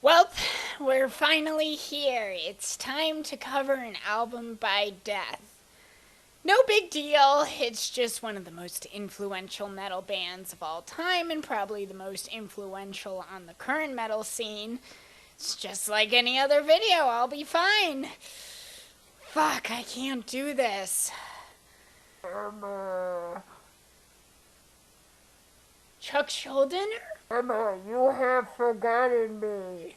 Well, we're finally here. It's time to cover an album by Death. No big deal, it's just one of the most influential metal bands of all time and probably the most influential on the current metal scene. It's just like any other video, I'll be fine. Fuck, I can't do this. Emma, Chuck Schuldiner? Emma, you have forgotten me.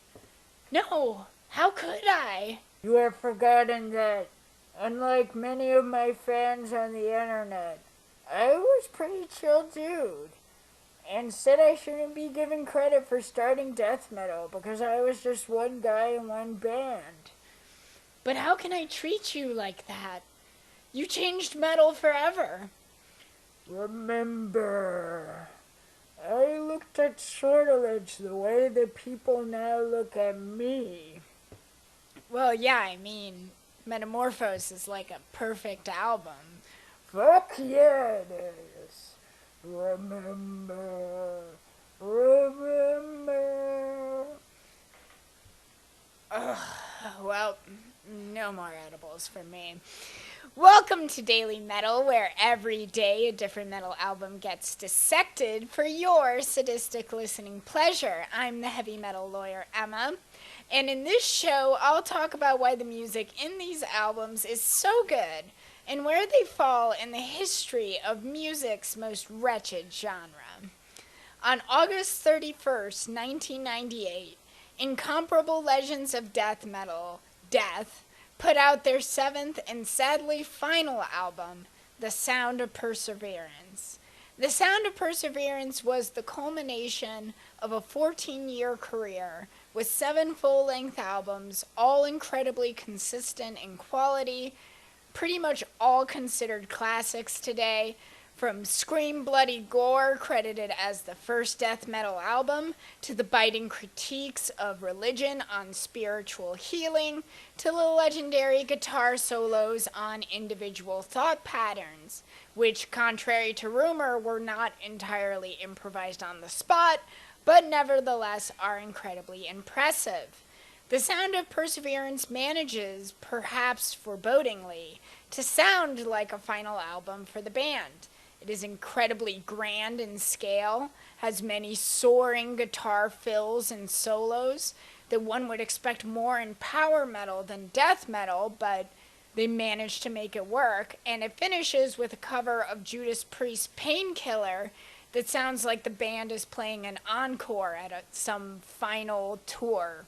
No, how could I? You have forgotten that, unlike many of my fans on the internet, I was pretty chill dude. And said I shouldn't be given credit for starting death metal because I was just one guy in one band. But how can I treat you like that? You changed metal forever. Remember, I looked at Sortilege the way that people now look at me. Well, yeah, I mean, Metamorphose is like a perfect album. Fuck yeah, it is. Remember. Well, no more edibles for me. Welcome to Daily Metal, where every day a different metal album gets dissected for your sadistic listening pleasure. I'm the heavy metal lawyer, Emma. And in this show, I'll talk about why the music in these albums is so good and where they fall in the history of music's most wretched genre. On August 31st, 1998, incomparable legends of death metal, Death, put out their seventh and sadly final album, The Sound of Perseverance. The Sound of Perseverance was the culmination of a 14-year career with 7 full-length albums, all incredibly consistent in quality, pretty much all considered classics today, from Scream Bloody Gore, credited as the first death metal album, to the biting critiques of religion on spiritual healing, to the legendary guitar solos on individual thought patterns, which, contrary to rumor, were not entirely improvised on the spot, but nevertheless are incredibly impressive. The Sound of Perseverance manages, perhaps forebodingly, to sound like a final album for the band. It is incredibly grand in scale, has many soaring guitar fills and solos that one would expect more in power metal than death metal, but they managed to make it work, and it finishes with a cover of Judas Priest's Painkiller that sounds like the band is playing an encore at some final tour.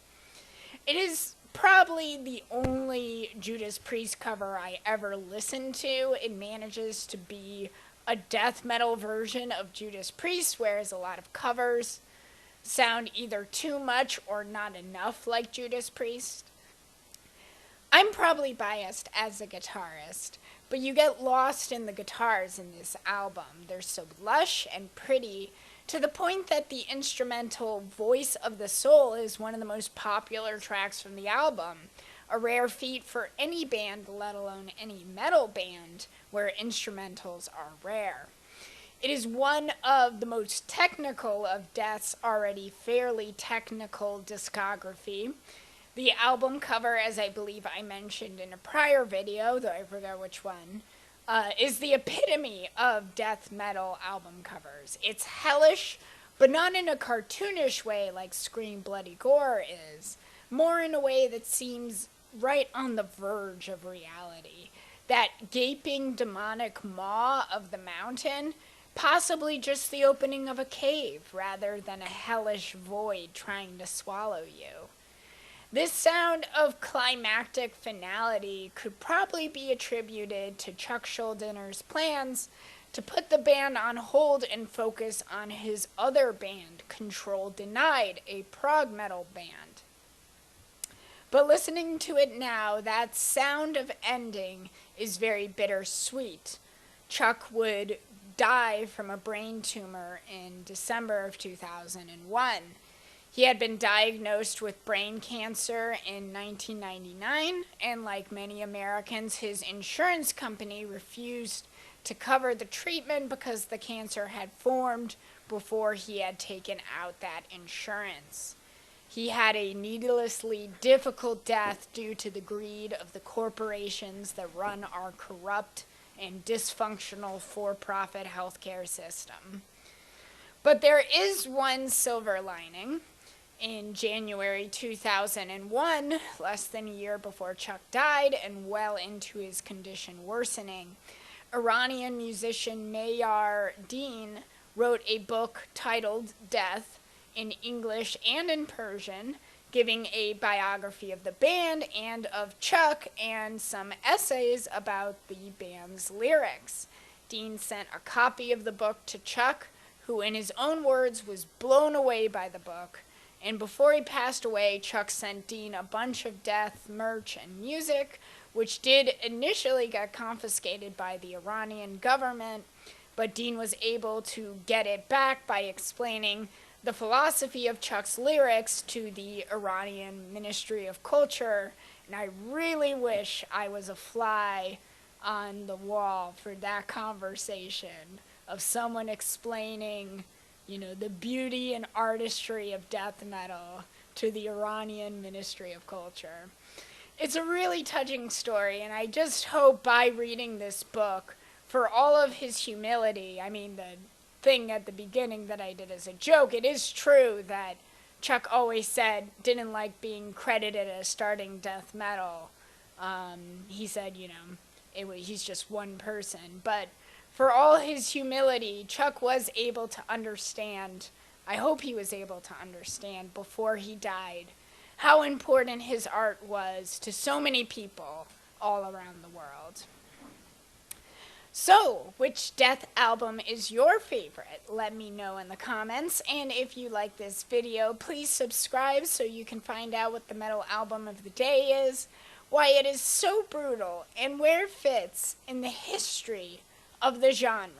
It is probably the only Judas Priest cover I ever listened to. It manages to be a death metal version of Judas Priest, whereas a lot of covers sound either too much or not enough like Judas Priest. I'm probably biased as a guitarist, but you get lost in the guitars in this album. They're so lush and pretty, to the point that the instrumental Voice of the Soul is one of the most popular tracks from the album, a rare feat for any band, let alone any metal band, where instrumentals are rare. It is one of the most technical of Death's already fairly technical discography. The album cover, as I believe I mentioned in a prior video, though I forgot which one, is the epitome of death metal album covers. It's hellish, but not in a cartoonish way like Scream Bloody Gore is, more in a way that seems right on the verge of reality. That gaping demonic maw of the mountain, possibly just the opening of a cave rather than a hellish void trying to swallow you. This sound of climactic finality could probably be attributed to Chuck Schuldiner's plans to put the band on hold and focus on his other band, Control Denied, a prog metal band. But listening to it now, that sound of ending is very bittersweet. Chuck would die from a brain tumor in December of 2001. He had been diagnosed with brain cancer in 1999, and like many Americans, his insurance company refused to cover the treatment because the cancer had formed before he had taken out that insurance. He had a needlessly difficult death due to the greed of the corporations that run our corrupt and dysfunctional for-profit healthcare system. But there is one silver lining. In January 2001, less than a year before Chuck died and well into his condition worsening, Iranian musician Mayar Dean wrote a book titled Death in English and in Persian, giving a biography of the band and of Chuck and some essays about the band's lyrics. Dean sent a copy of the book to Chuck, who in his own words was blown away by the book. And before he passed away, Chuck sent Dean a bunch of Death merch and music, which did initially get confiscated by the Iranian government, but Dean was able to get it back by explaining the philosophy of Chuck's lyrics to the Iranian Ministry of Culture, and I really wish I was a fly on the wall for that conversation of someone explaining the beauty and artistry of death metal to the Iranian Ministry of Culture. It's a really touching story, and I just hope by reading this book, for all of his humility, I mean, the thing at the beginning that I did as a joke, it is true that Chuck always said didn't like being credited as starting death metal. He said, he's just one person, but for all his humility, Chuck was able to understand, I hope he was able to understand before he died, how important his art was to so many people all around the world. So, which Death album is your favorite? Let me know in the comments, and if you like this video, please subscribe so you can find out what the metal album of the day is, why it is so brutal, and where it fits in the history of the genre.